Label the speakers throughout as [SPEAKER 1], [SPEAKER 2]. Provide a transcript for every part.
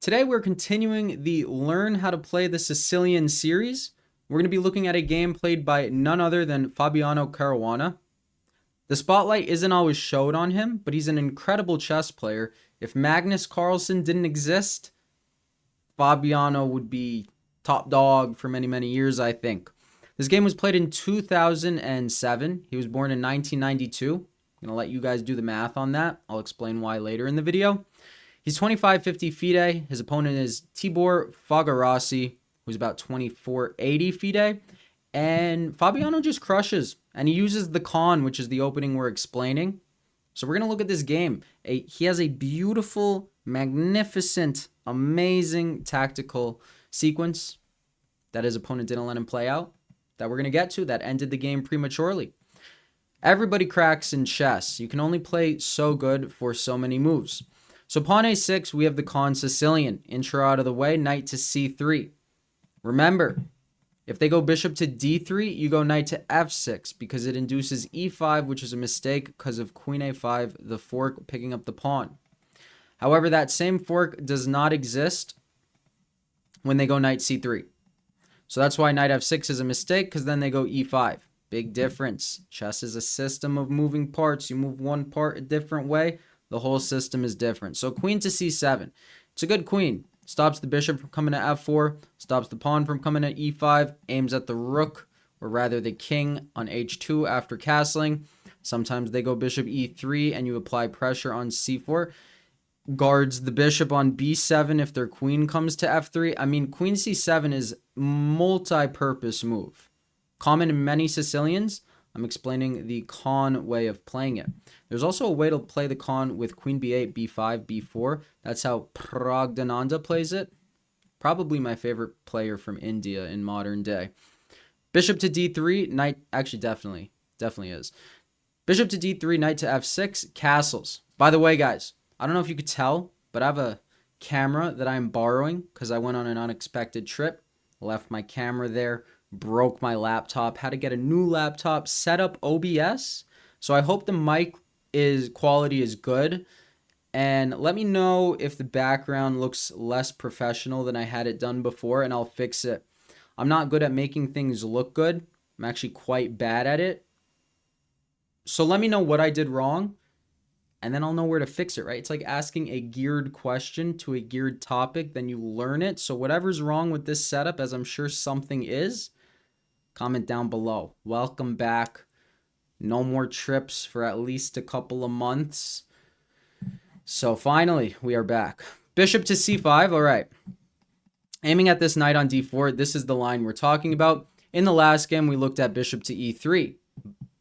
[SPEAKER 1] Today we're continuing the Learn How to Play the Sicilian series. We're going to be looking at a game played by none other than Fabiano Caruana. The spotlight isn't always showed on him, but he's an incredible chess player. If Magnus Carlsen didn't exist, Fabiano would be top dog for many, many years, I think. This game was played in 2007. He was born in 1992. I'm going to let you guys do the math on that. I'll explain why later in the video. He's 2550 FIDE. His opponent is Tibor Fogarassi, who's about 2480 FIDE. And Fabiano just crushes. And he uses the Kan, which is the opening we're explaining. So we're going to look at this game. He has a beautiful, magnificent, amazing tactical sequence that his opponent didn't let him play out, that we're going to get to, that ended the game prematurely. Everybody cracks in chess. You can only play so good for so many moves. So pawn a6, we have the Kan Sicilian. Intro out of the way, knight to c3. Remember, if they go bishop to d3, you go knight to f6 because it induces e5, which is a mistake because of queen a5, the fork picking up the pawn. However, that same fork does not exist when they go knight c3. So that's why knight f6 is a mistake, because then they go e5. Big difference. Chess is a system of moving parts. You move one part a different way, the whole system is different. So queen to c7. It's a good queen. Stops the bishop from coming to f4. Stops the pawn from coming to e5. Aims at the rook, or rather the king, on h2 after castling. Sometimes they go bishop e3 and you apply pressure on c4. Guards the bishop on b7 if their queen comes to f3. I mean, queen c7 is multi-purpose move. Common in many Sicilians. I'm explaining the Kan way of playing it. There's also a way to play the Kan with queen b8, b5, b4. That's how Pragdananda plays it. Probably my favorite player from India in modern day. Bishop to d3, knight, actually definitely is. Bishop to d3, knight to f6, castles. By the way, guys, I don't know if you could tell, but I have a camera that I'm borrowing because I went on an unexpected trip. Left my camera there, broke my laptop, had to get a new laptop, set up OBS. So I hope the mic quality is good. And let me know if the background looks less professional than I had it done before, and I'll fix it. I'm not good at making things look good. I'm actually quite bad at it. So let me know what I did wrong, and then I'll know where to fix it, right? It's like asking a geared question to a geared topic, then you learn it. So whatever's wrong with this setup, as I'm sure something is, comment down below. Welcome back. No more trips for at least a couple of months. So finally, we are back. Bishop to c5, all right. Aiming at this knight on d4, this is the line we're talking about. In the last game, we looked at bishop to e3.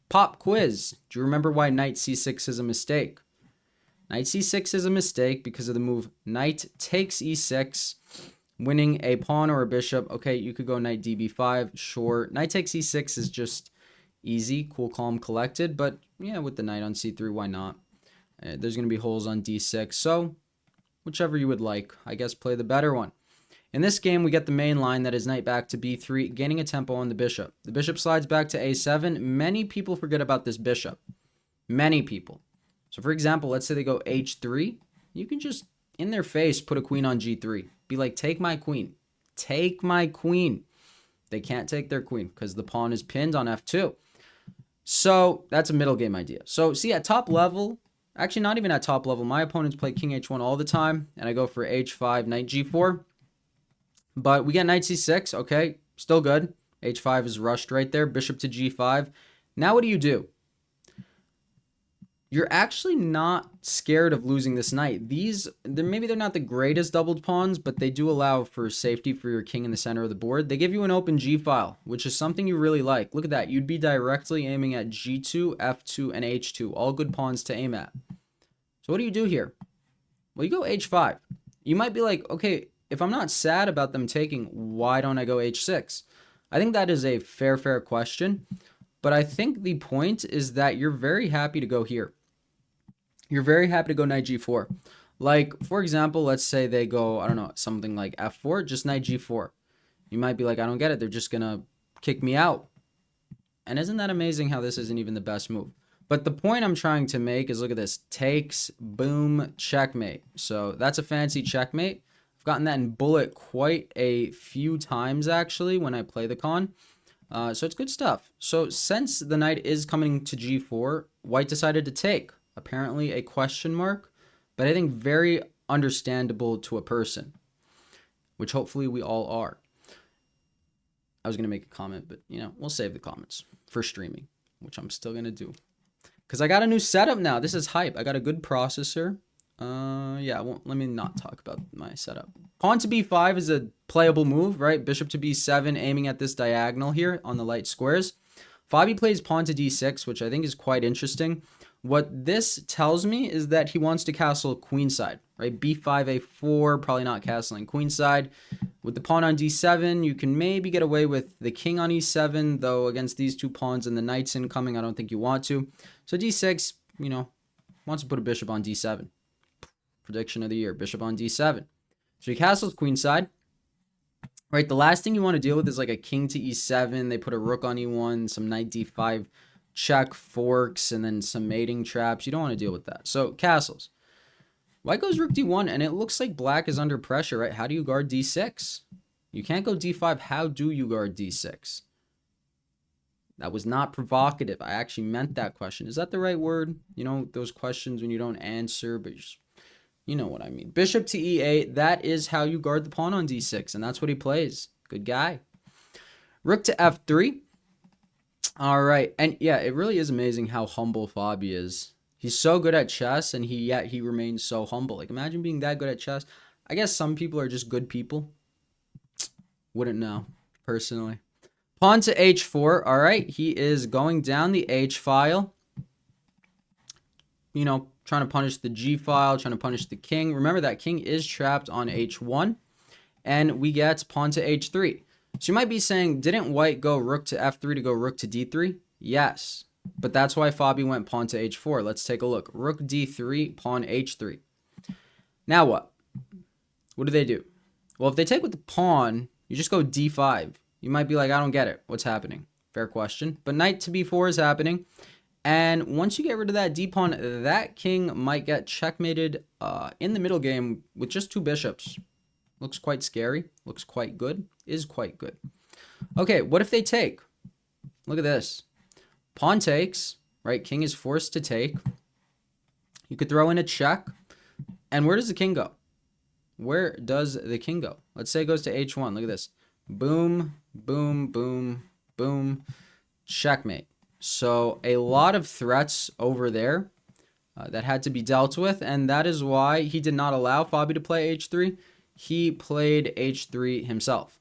[SPEAKER 1] Pop quiz. Do you remember why knight c6 is a mistake? Knight c6 is a mistake because of the move knight takes e6, winning a pawn or a bishop. Okay, you could go knight db5, sure. Knight takes e6 is just easy, cool, calm, collected. But yeah, with the knight on c3, why not? There's going to be holes on d6, so whichever you would like. I guess play the better one. In this game, we get the main line that is knight back to b3, gaining a tempo on the bishop. The bishop slides back to a7. Many people forget about this bishop. Many people. So for example, let's say they go h3. You can just, in their face, put a queen on g3. Be like, take my queen. Take my queen. They can't take their queen because the pawn is pinned on f2. So that's a middle game idea. So see, at top level, actually not even at top level, my opponents play king h1 all the time, and I go for h5, knight g4. But we get knight c6, okay, still good. h5 is rushed right there, bishop to g5. Now what do? You're actually not scared of losing this knight. Maybe they're not the greatest doubled pawns, but they do allow for safety for your king in the center of the board. They give you an open g-file, which is something you really like. Look at that. You'd be directly aiming at g2, f2, and h2. All good pawns to aim at. So what do you do here? Well, you go h5. You might be like, okay, if I'm not sad about them taking, why don't I go h6? I think that is a fair question. But I think the point is that you're very happy to go here. You're very happy to go knight g4. Like, for example, let's say they go, I don't know, something like f4, just knight g4. You might be like, I don't get it. They're just going to kick me out. And isn't that amazing how this isn't even the best move? But the point I'm trying to make is, look at this. Takes, boom, checkmate. So that's a fancy checkmate. gotten that in bullet quite a few times actually when I play the Kan. So it's good stuff. So since the knight is coming to g4, white decided to take. Apparently a question mark, but I think very understandable to a person, which hopefully we all are. I was going to make a comment, but you know, we'll save the comments for streaming, which I'm still going to do. Because I got a new setup now. This is hype. I got a good processor. Yeah, let me not talk about my setup. Pawn to b5 is a playable move, right? Bishop to b7, aiming at this diagonal here on the light squares. Fabi plays pawn to d6, which I think is quite interesting. What this tells me is that he wants to castle queenside, right? b5, a4, probably not castling queenside. With the pawn on d7, you can maybe get away with the king on e7, though against these two pawns and the knights incoming, I don't think you want to. So d6, you know, wants to put a bishop on d7. Prediction of the year, bishop on d7. So he castles queenside. Right, the last thing you want to deal with is like a king to e7. They put a rook on e1, some knight d5 check forks, and then some mating traps. You don't want to deal with that. So castles. White goes rook d1, and it looks like black is under pressure, right? How do you guard d6? You can't go d5. How do you guard d6? That was not provocative. I actually meant that question. Is that the right word? You know, those questions when you don't answer, but you know what I mean. Bishop to e8. That is how you guard the pawn on d6, and that's what he plays. Good guy. Rook to f3. All right. And yeah, it really is amazing how humble Fabi is. He's so good at chess, and yet he remains so humble. Like, imagine being that good at chess. I guess some people are just good people. Wouldn't know, personally. Pawn to h4. All right. He is going down the h file. You know, trying to punish the g file, trying to punish the king. Remember that king is trapped on h1. And we get pawn to h3. So you might be saying, didn't white go rook to f3 to go rook to d3? Yes. But that's why Fabi went pawn to h4. Let's take a look. Rook d3, pawn h3. Now what? What do they do? Well, if they take with the pawn, you just go d5. You might be like, I don't get it. What's happening? Fair question. But knight to b4 is happening. And once you get rid of that d-pawn, that king might get checkmated in the middle game with just two bishops. Looks quite scary. Looks quite good. Is quite good. Okay, what if they take? Look at this. Pawn takes, right? King is forced to take. You could throw in a check. And where does the king go? Where does the king go? Let's say it goes to h1. Look at this. Boom, boom, boom, boom. Checkmate. So a lot of threats over there that had to be dealt with. And that is why he did not allow Fabi to play h3. He played h3 himself.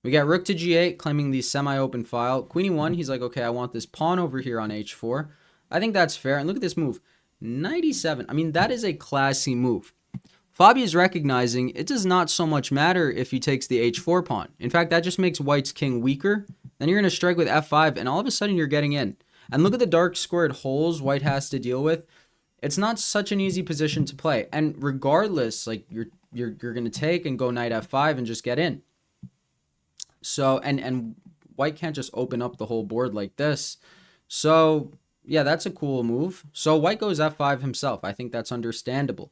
[SPEAKER 1] We got rook to g8, claiming the semi-open file. Queen e1, he's like, okay, I want this pawn over here on h4. I think that's fair. And look at this move. Knight e7. I mean, that is a classy move. Fabi is recognizing it does not so much matter if he takes the h4 pawn. In fact, that just makes white's king weaker. Then you're going to strike with f5, and all of a sudden you're getting in. And look at the dark squared holes white has to deal with. It's not such an easy position to play. And regardless, like you're going to take and go knight f5 and just get in. So, and white can't just open up the whole board like this. So, yeah, that's a cool move. So white goes f5 himself. I think that's understandable.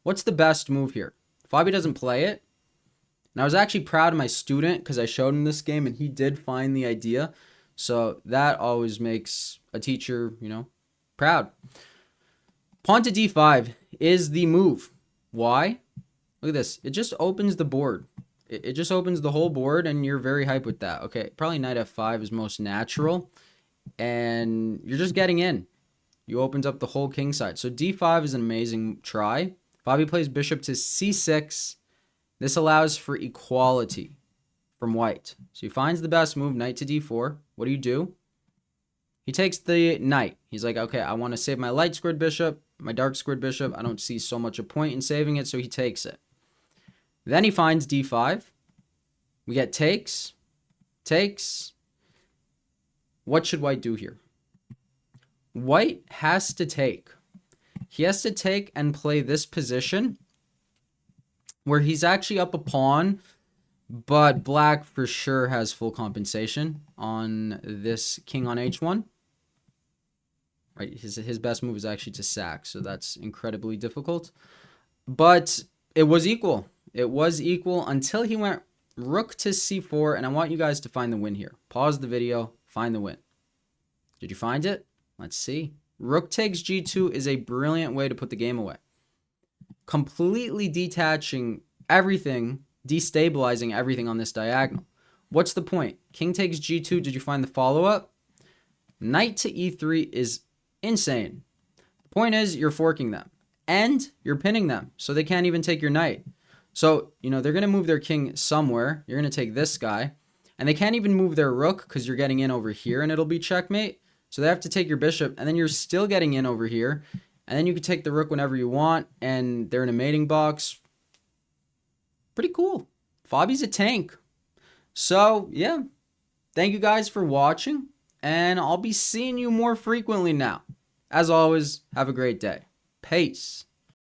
[SPEAKER 1] What's the best move here? Fabi doesn't play it. And I was actually proud of my student because I showed him this game and he did find the idea. So that always makes a teacher, you know, proud. Pawn to d5 is the move. Why? Look at this. It just opens the board. It just opens the whole board and you're very hyped with that. Okay, probably knight f5 is most natural. And you're just getting in. You opened up the whole king side. So d5 is an amazing try. Fabi plays bishop to c6. This allows for equality from white. So he finds the best move, knight to d4. What do? He takes the knight. He's like, okay, I want to save my light squared bishop, my dark squared bishop. I don't see so much a point in saving it, so he takes it. Then he finds d5. We get takes. What should white do here? White has to take. He has to take and play this position where he's actually up a pawn, but black for sure has full compensation on this king on h1. Right, his best move is actually to sack, so that's incredibly difficult. But it was equal. It was equal until he went rook to c4, and I want you guys to find the win here. Pause the video, find the win. Did you find it? Let's see. Rook takes g2 is a brilliant way to put the game away. Completely detaching everything, destabilizing everything on this diagonal. What's the point? King takes g2. Did you find the follow-up? Knight to e3 is insane. The point is you're forking them. And you're pinning them, so they can't even take your knight. So, you know, they're going to move their king somewhere. You're going to take this guy. And they can't even move their rook because you're getting in over here and it'll be checkmate. So they have to take your bishop, and then you're still getting in over here. And then you can take the rook whenever you want, and they're in a mating box. Pretty cool. Fabi's a tank. So, yeah. Thank you guys for watching, and I'll be seeing you more frequently now. As always, have a great day. Peace.